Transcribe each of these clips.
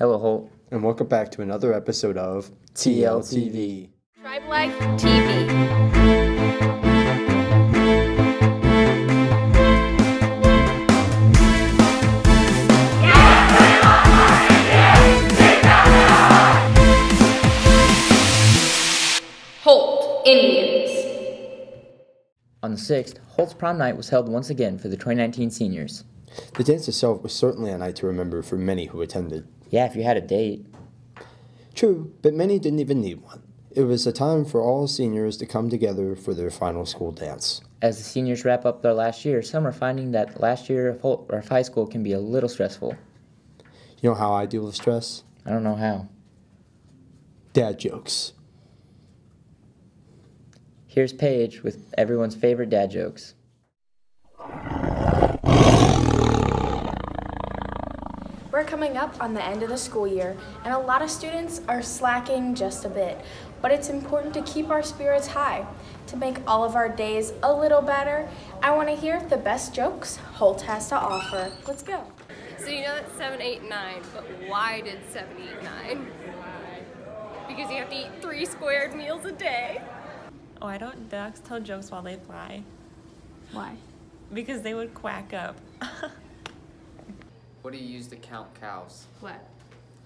Hello, Holt. And welcome back to another episode of TLTV. Tribe Life TV. Holt Indians. On the 6th, Holt's prom night was held once again for the 2019 seniors. The dance itself was certainly a night to remember for many who attended. Yeah, if you had a date. True, but many didn't even need one. It was a time for all seniors to come together for their final school dance. As the seniors wrap up their last year, some are finding that last year of high school can be a little stressful. You know how I deal with stress? I don't know how. Dad jokes. Here's Paige with everyone's favorite dad jokes. We're coming up on the end of the school year, and a lot of students are slacking just a bit. But it's important to keep our spirits high. To make all of our days a little better, I want to hear the best jokes Holt has to offer. Let's go. So you know that's 7, 8, 9, but why did 7, 8, 9? Because you have to eat 3 squared meals a day. Oh, I don't. Ducks tell jokes while they fly. Why? Because they would quack up. What do you use to count cows? What?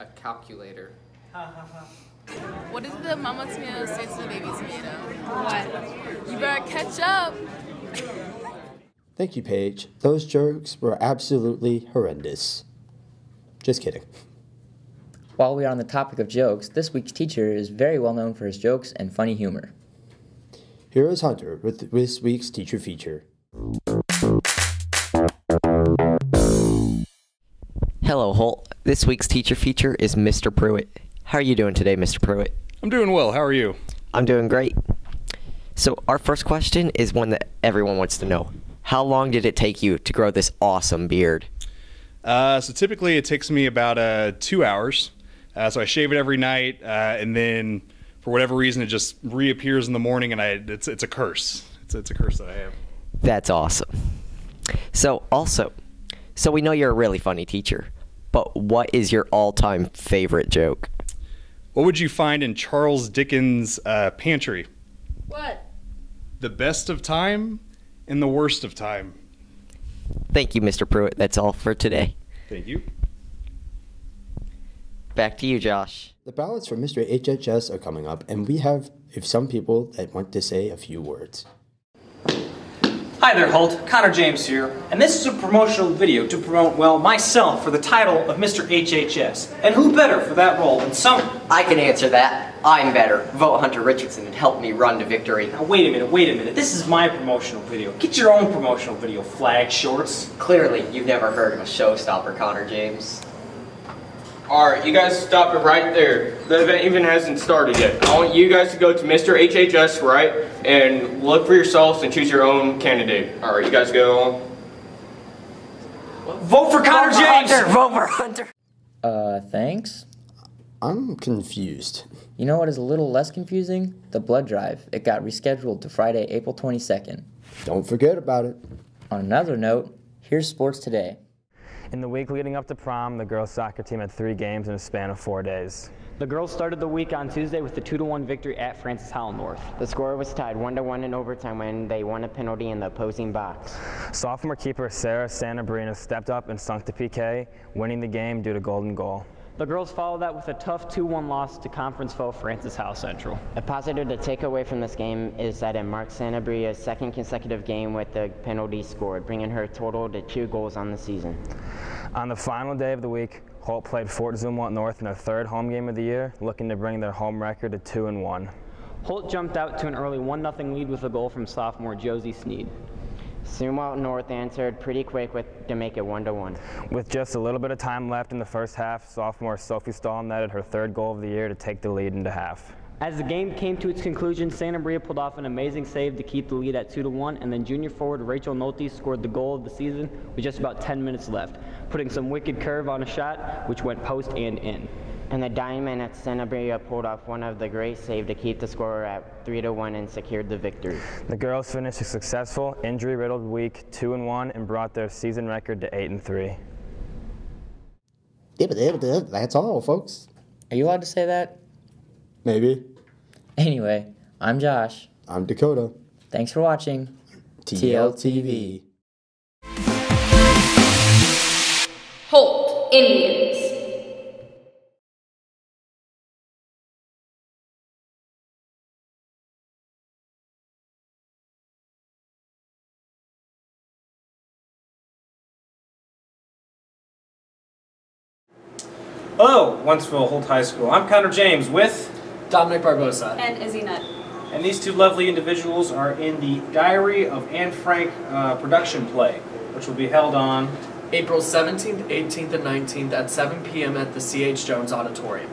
A calculator. What does the mama tomato say to the baby tomato? What? You better catch up. Thank you, Paige. Those jokes were absolutely horrendous. Just kidding. While we are on the topic of jokes, this week's teacher is very well known for his jokes and funny humor. Here is Hunter with this week's teacher feature. Hello, Holt. This week's teacher feature is Mr. Pruitt. How are you doing today, Mr. Pruitt? I'm doing well. How are you? I'm doing great. So our first question is one that everyone wants to know. How long did it take you to grow this awesome beard? So typically it takes me about 2 hours. So I shave it every night, and then for whatever reason it just reappears in the morning, and it's a curse. It's a curse that I have. That's awesome. So we know you're a really funny teacher, but what is your all-time favorite joke? What would you find in Charles Dickens' pantry? What? The best of time and the worst of time. Thank you, Mr. Pruitt. That's all for today. Thank you. Back to you, Josh. The ballots for Mr. HHS are coming up, and we have some people that want to say a few words. Hi there, Holt. Connor James here, and this is a promotional video to promote, well, myself for the title of Mr. HHS. And who better for that role than someone? I can answer that. I'm better. Vote Hunter Richardson and help me run to victory. Now, wait a minute. This is my promotional video. Get your own promotional video, flag shorts. Clearly, you've never heard of a showstopper, Connor James. Alright, you guys stop it right there. The event even hasn't started yet. I want you guys to go to Mr. HHS, right, and look for yourselves and choose your own candidate. Alright, you guys go on. Vote for Connor James! Vote for Hunter! Thanks? I'm confused. You know what is a little less confusing? The blood drive. It got rescheduled to Friday, April 22nd. Don't forget about it. On another note, here's sports today. In the week leading up to prom, the girls' soccer team had 3 games in a span of 4 days. The girls started the week on Tuesday with a 2-1 victory at Francis Howell North. The score was tied 1-1 in overtime when they won a penalty in the opposing box. Sophomore keeper Sarah Santabrina stepped up and sunk the PK, winning the game due to golden goal. The girls followed that with a tough 2-1 loss to conference foe Francis Howell Central. A positive to take away from this game is that it marks Santabria's 2nd consecutive game with the penalty scored, bringing her total to 2 goals on the season. On the final day of the week, Holt played Fort Zumwalt North in their 3rd home game of the year, looking to bring their home record to 2-1. Holt jumped out to an early 1-0 lead with a goal from sophomore Josie Sneed. Zumwalt North answered pretty quick to make it 1-1. With just a little bit of time left in the first half, sophomore Sophie Stahl netted her 3rd goal of the year to take the lead into half. As the game came to its conclusion, Santa Maria pulled off an amazing save to keep the lead at 2-1, and then junior forward Rachel Nolte scored the goal of the season with just about 10 minutes left, putting some wicked curve on a shot, which went post and in. In the dying minutes, Santa Maria pulled off one of the great saves to keep the score at 3-1 and secured the victory. The girls finished a successful, injury-riddled week 2-1 and brought their season record to 8-3. That's all, folks. Are you allowed to say that? Maybe. Anyway, I'm Josh. I'm Dakota. Thanks for watching TLTV. Holt Indians. Hello, Wentzville Holt High School. I'm Connor James with Dominic Barbosa And Izzy Nutt. And these two lovely individuals are in the Diary of Anne Frank production play, which will be held on April 17th, 18th, and 19th at 7 p.m. at the C.H. Jones Auditorium.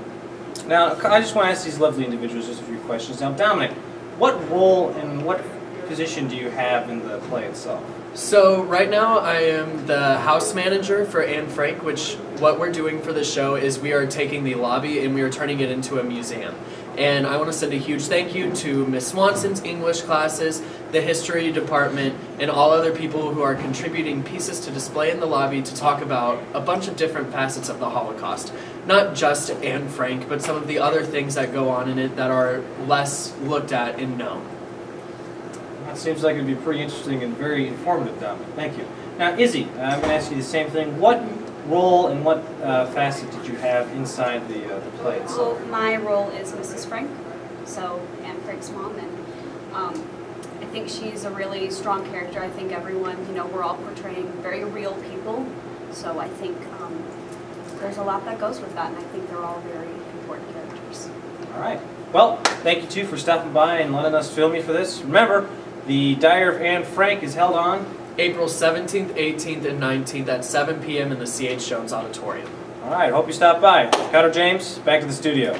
Now, I just want to ask these lovely individuals just a few questions. Now, Dominic, what role and what position do you have in the play itself? So right now I am the house manager for Anne Frank, which what we're doing for the show is we are taking the lobby and we are turning it into a museum. And I want to send a huge thank you to Miss Swanson's English classes, the history department, and all other people who are contributing pieces to display in the lobby to talk about a bunch of different facets of the Holocaust. Not just Anne Frank, but some of the other things that go on in it that are less looked at and known. That seems like it would be pretty interesting and very informative, Dominic. Thank you. Now, Izzy, I'm going to ask you the same thing. What role and what facet did you have inside the play itself? Well, my role is Mrs. Frank, so Anne Frank's mom, and I think she's a really strong character. I think everyone, we're all portraying very real people, so I think there's a lot that goes with that, and I think they're all very important characters. All right. Well, thank you, too, for stopping by and letting us film you for this. Remember, the Diary of Anne Frank is held on April 17th, 18th, and 19th at 7 p.m. in the C.H. Jones Auditorium. All right, hope you stop by. Connor James, back to the studio.